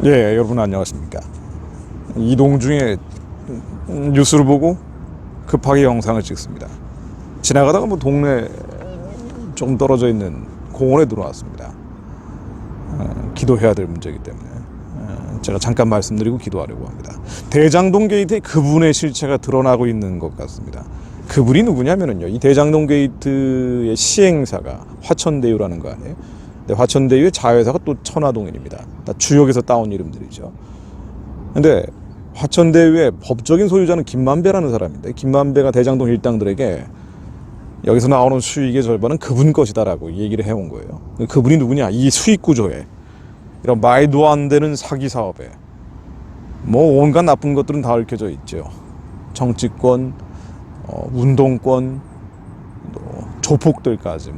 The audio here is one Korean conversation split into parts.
예, 여러분 안녕하십니까. 이동 중에 뉴스를 보고 급하게 영상을 찍습니다. 지나가다가 동네 좀 떨어져 있는 공원에 들어왔습니다. 기도해야 될 문제이기 때문에 제가 잠깐 말씀드리고 기도하려고 합니다. 대장동 게이트에 그분의 실체가 드러나고 있는 것 같습니다. 그분이 누구냐면요, 이 대장동 게이트의 시행사가 화천대유라는 거 아니에요? 근데 화천대유의 자회사가 또 천화동인입니다. 다 주역에서 따온 이름들이죠. 근데 화천대유의 법적인 소유자는 김만배라는 사람인데, 김만배가 대장동 일당들에게 여기서 나오는 수익의 절반은 그분 것이다라고 얘기를 해온 거예요. 그분이 누구냐? 이 수익 구조에, 이런 말도 안 되는 사기 사업에 온갖 나쁜 것들은 다 얽혀져 있죠. 정치권, 운동권, 또 조폭들까지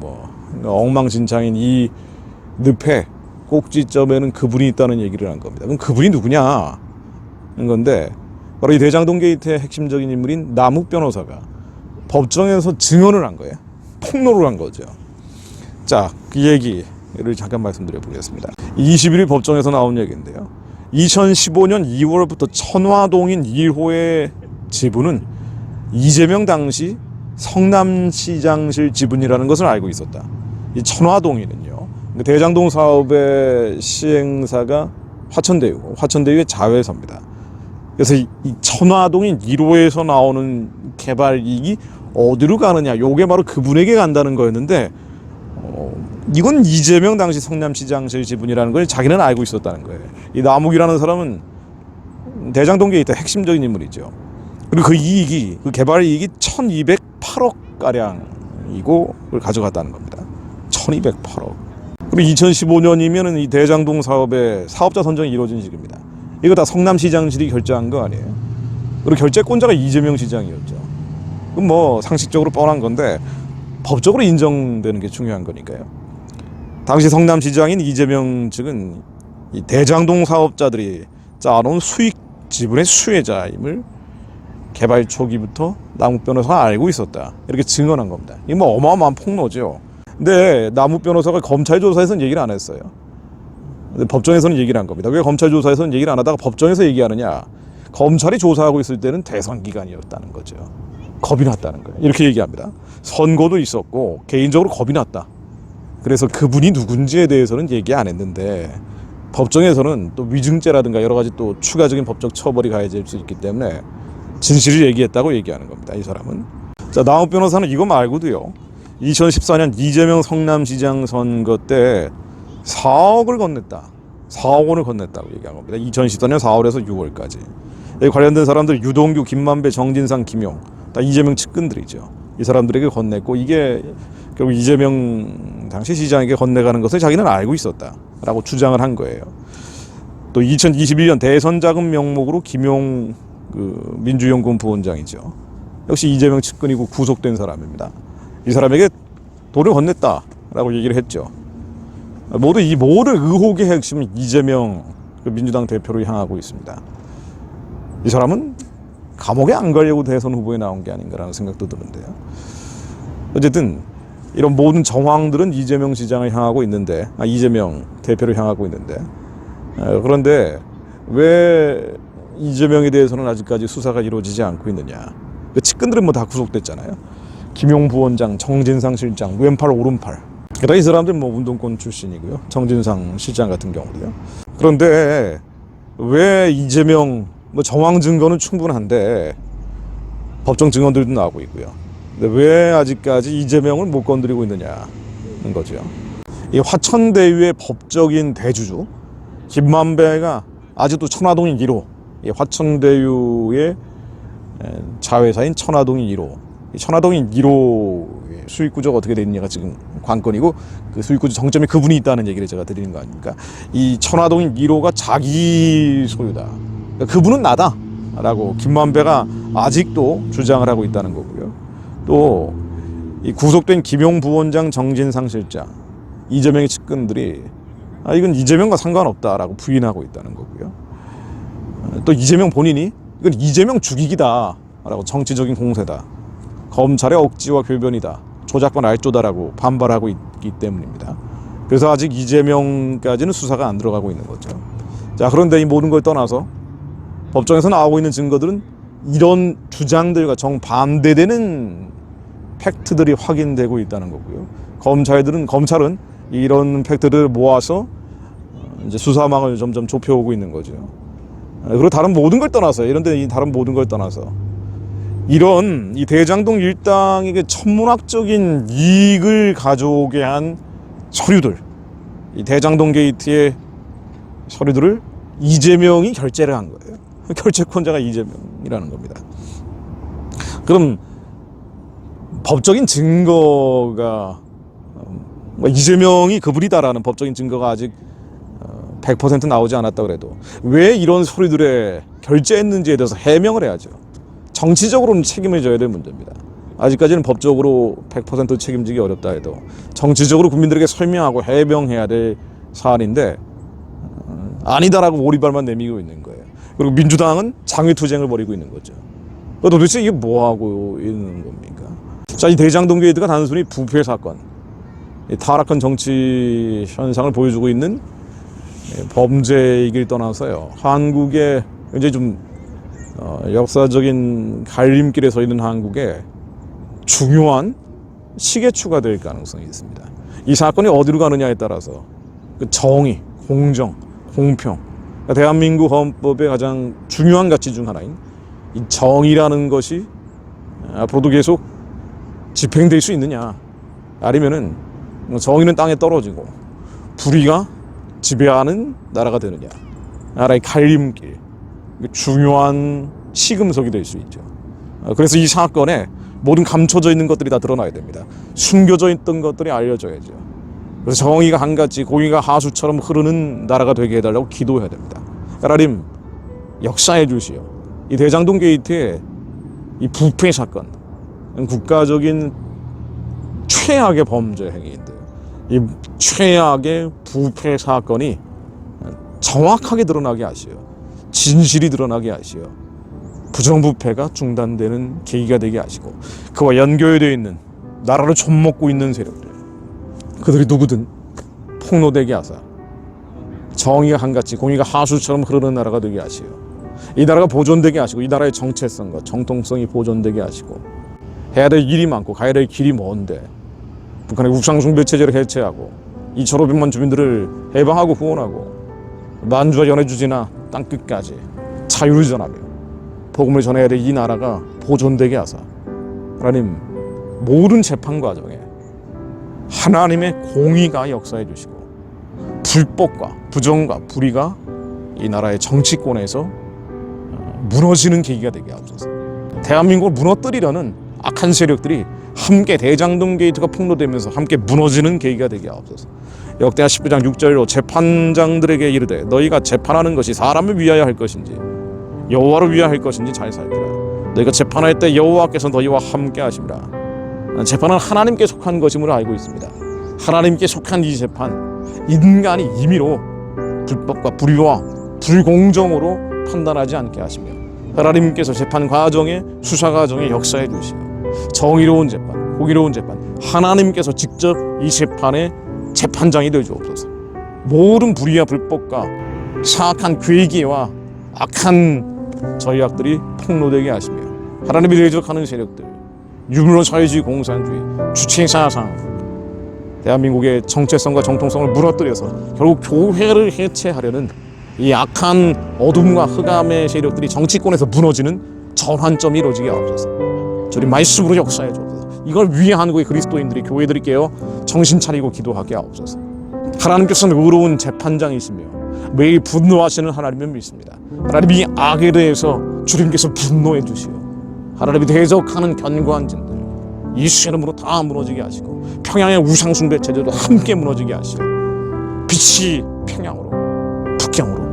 엉망진창인 이 늪에 꼭지점에는 그분이 있다는 얘기를 한 겁니다. 그럼 그분이 누구냐? 는 건데, 바로 이 대장동 게이트의 핵심적인 인물인 남욱 변호사가 법정에서 증언을 한 거예요. 폭로를 한 거죠. 자, 그 얘기를 잠깐 말씀드려 보겠습니다. 21일 법정에서 나온 얘기인데요. 2015년 2월부터 천화동인 1호의 지분은 이재명 당시 성남시장실 지분이라는 것을 알고 있었다. 이 천화동인은요, 대장동 사업의 시행사가 화천대유고, 화천대유의 자회사입니다. 그래서 이 천화동인 1호에서 나오는 개발 이익이 어디로 가느냐, 요게 바로 그분에게 간다는 거였는데, 이건 이재명 당시 성남시장실 지분이라는 걸 자기는 알고 있었다는 거예요. 이 남욱이라는 사람은 대장동 게이트 핵심적인 인물이죠. 그리고 그 이익이, 그 개발 이익이 1208억 가량이고 그걸 가져갔다는 겁니다. 1208억. 그리고 2015년이면은 이 대장동 사업의 사업자 선정이 이루어진 시기입니다. 이거 다 성남시장실이 결정한 거 아니에요? 그리고 결재권자가 이재명 시장이었죠. 그럼 상식적으로 뻔한 건데 법적으로 인정되는 게 중요한 거니까요. 당시 성남시장인 이재명 측은 이 대장동 사업자들이 짜놓은 수익 지분의 수혜자임을 개발 초기부터 남욱 변호사가 알고 있었다, 이렇게 증언한 겁니다. 이게 어마어마한 폭로죠. 근데 남욱 변호사가 검찰 조사에서는 얘기를 안 했어요. 근데 법정에서는 얘기를 한 겁니다. 왜 검찰 조사에서는 얘기를 안 하다가 법정에서 얘기하느냐? 검찰이 조사하고 있을 때는 대선 기간이었다는 거죠. 겁이 났다는 거예요. 이렇게 얘기합니다. 선고도 있었고 개인적으로 겁이 났다. 그래서 그분이 누군지에 대해서는 얘기 안 했는데 법정에서는 또 위증죄라든가 여러 가지 또 추가적인 법적 처벌이 가해질 수 있기 때문에 진실을 얘기했다고 얘기하는 겁니다. 이 사람은. 자, 남욱 변호사는 이거 말고도요, 2014년 이재명 성남시장 선거 때 4억을 건넸다, 4억 원을 건넸다고 얘기한 겁니다. 2014년 4월에서 6월까지. 여기 관련된 사람들 유동규, 김만배, 정진상, 김용, 다 이재명 측근들이죠. 이 사람들에게 건넸고, 이게 결국 이재명 당시 시장에게 건네가는 것을 자기는 알고 있었다라고 주장을 한 거예요. 또 2021년 대선 자금 명목으로 김용 민주연구원 부원장이죠. 역시 이재명 측근이고 구속된 사람입니다. 이 사람에게 돈을 건넸다라고 얘기를 했죠. 모두 이 모든 의혹의 핵심은 이재명 민주당 대표를 향하고 있습니다. 이 사람은 감옥에 안 가려고 대선 후보에 나온 게 아닌가라는 생각도 드는데요. 어쨌든 이런 모든 정황들은 이재명 시장을 향하고 있는데, 이재명 대표를 향하고 있는데, 그런데 왜 이재명에 대해서는 아직까지 수사가 이루어지지 않고 있느냐? 그 측근들은 다 구속됐잖아요. 김용 부원장, 정진상 실장, 왼팔 오른팔. 게다가 이 사람들 운동권 출신이고요. 정진상 실장 같은 경우도요. 그런데 왜 이재명 정황 증거는 충분한데 법정 증언들도 나오고 있고요. 근데 왜 아직까지 이재명을 못 건드리고 있느냐는 거죠. 이 화천대유의 법적인 대주주 김만배가 아직도 천화동인 1호, 이 화천대유의 자회사인 천화동인 1호, 이 천화동인 1호의 수익 구조가 어떻게 되느냐가 지금 관건이고, 그 수익 구조 정점에 그분이 있다는 얘기를 제가 드리는 거 아닙니까? 이 천화동인 1호가 자기 소유다, 그러니까 그분은 나다 라고 김만배가 아직도 주장을 하고 있다는 거고요. 또 이 구속된 김용 부원장, 정진상 실장, 이재명의 측근들이 이건 이재명과 상관없다라고 부인하고 있다는 거고요. 또 이재명 본인이 이건 이재명 죽이기다 라고, 정치적인 공세다, 검찰의 억지와 교변이다, 조작과 날조다라고 반발하고 있기 때문입니다. 그래서 아직 이재명까지는 수사가 안 들어가고 있는 거죠. 자, 그런데 이 모든 걸 떠나서 법정에서 나오고 있는 증거들은 이런 주장들과 정반대되는 팩트들이 확인되고 있다는 거고요. 검찰은 이런 팩트들을 모아서 이제 수사망을 점점 좁혀오고 있는 거죠. 그리고 다른 모든 걸 떠나서 이런데 다른 모든 걸 떠나서 이런 이 대장동 일당에게 천문학적인 이익을 가져오게 한 서류들, 이 대장동 게이트의 서류들을 이재명이 결제를 한 거예요. 결제권자가 이재명이라는 겁니다. 그럼 법적인 증거가 이재명이 그분이다라는 법적인 증거가 아직 100% 나오지 않았다 그래도 왜 이런 서류들에 결제했는지에 대해서 해명을 해야죠. 정치적으로는 책임을 져야 될 문제입니다. 아직까지는 법적으로 100% 책임지기 어렵다 해도 정치적으로 국민들에게 설명하고 해명해야 될 사안인데 아니다라고 오리발만 내밀고 있는 거예요. 그리고 민주당은 장외투쟁을 벌이고 있는 거죠. 도대체 이게 뭐하고 있는 겁니까? 자, 이 대장동 게이트가 단순히 부패 사건, 타락한 정치 현상을 보여주고 있는 범죄이길 떠나서요, 한국의 굉장히 좀 역사적인 갈림길에 서 있는 한국에 중요한 시계추가 될 가능성이 있습니다. 이 사건이 어디로 가느냐에 따라서 그 정의, 공정, 공평, 대한민국 헌법의 가장 중요한 가치 중 하나인 이 정의라는 것이 앞으로도 계속 집행될 수 있느냐, 아니면은 정의는 땅에 떨어지고 불의가 지배하는 나라가 되느냐, 나라의 갈림길, 중요한 시금석이 될 수 있죠. 그래서 이 사건에 모든 감춰져 있는 것들이 다 드러나야 됩니다. 숨겨져 있던 것들이 알려져야죠. 그래서 정의가 한같이 공의가 하수처럼 흐르는 나라가 되게 해달라고 기도해야 됩니다. 하나님, 역사해 주시오. 이 대장동 게이트의 이 부패 사건, 국가적인 최악의 범죄 행위인데요, 이 최악의 부패 사건이 정확하게 드러나게 하시오. 진실이 드러나게 하시오. 부정부패가 중단되는 계기가 되게 하시고, 그와 연결되어 있는 나라를 좀먹고 있는 세력들, 그들이 누구든 폭로되게 하사 정의가 한같이 공의가 하수처럼 흐르는 나라가 되게 하시오. 이 나라가 보존되게 하시고, 이 나라의 정체성과 정통성이 보존되게 하시고, 해야 될 일이 많고 가야 될 길이 먼데 북한의 우상숭배 체제를 해체하고 2,500만 주민들을 해방하고 구원하고 만주와 연해주지나 땅끝까지 자유를 전하며 복음을 전해야 될 이 나라가 보존되게 하사 하나님, 모든 재판 과정에 하나님의 공의가 역사해 주시고 불법과 부정과 불의가 이 나라의 정치권에서 무너지는 계기가 되게 하옵소서. 대한민국을 무너뜨리려는 악한 세력들이 함께 대장동 게이트가 폭로되면서 함께 무너지는 계기가 되게 하옵소서. 역대하 19장 6절로 재판장들에게 이르되 너희가 재판하는 것이 사람을 위하여 할 것인지 여호와를 위하여 할 것인지 잘 살피라. 너희가 재판할 때 여호와께서 너희와 함께 하심이라. 재판은 하나님께 속한 것임을 알고 있습니다. 하나님께 속한 이 재판, 인간이 임의로 불법과 불의와 불공정으로 판단하지 않게 하시며 하나님께서 재판 과정에 수사 과정에 역사해 주시며 정의로운 재판, 공의로운 재판, 하나님께서 직접 이 재판의 재판장이 되어 주옵소서. 모든 불의와 불법과 사악한 괴기와 악한 전략들이 폭로되게 하시며 하나님이 대적하는 세력들, 유물론 사회주의, 공산주의, 주체사상, 대한민국의 정체성과 정통성을 무너뜨려서 결국 교회를 해체하려는 이 악한 어둠과 흑암의 세력들이 정치권에서 무너지는 전환점이 이루어지게 하옵소서. 저리 말씀으로 역사해 주옵소서. 이걸 위한 한국의 그리스도인들이, 교회들이 깨어 정신 차리고 기도하게 하옵소서. 하나님께서는 의로운 재판장이시며 매일 분노하시는 하나님을 믿습니다. 하나님이 이 악에 대해서 주님께서 분노해 주시오. 하나님이 대적하는 견고한 진들 이스라엘으로 다 무너지게 하시고 평양의 우상숭배 체제도 함께 무너지게 하시오. 빛이 평양으로, 북경으로,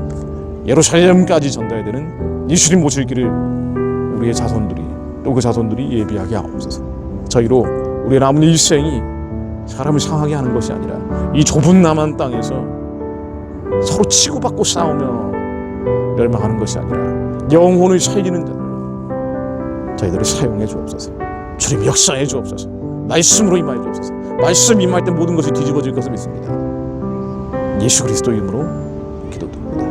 예루살렘까지 전달되는 예수님 모실 길을 우리의 자손들이, 또 그 자손들이 예비하게 하옵소서. 저희로 우리의 남은 일생이 사람을 상하게 하는 것이 아니라 이 좁은 남한 땅에서 서로 치고받고 싸우며 멸망하는 것이 아니라 영혼을 살리는 자들로 저희들을 사용해 주옵소서. 주님 역사해 주옵소서. 말씀으로 임하여 주옵소서. 말씀 임할 때 모든 것이 뒤집어질 것을 믿습니다. 예수 그리스도 이름으로 기도드립니다.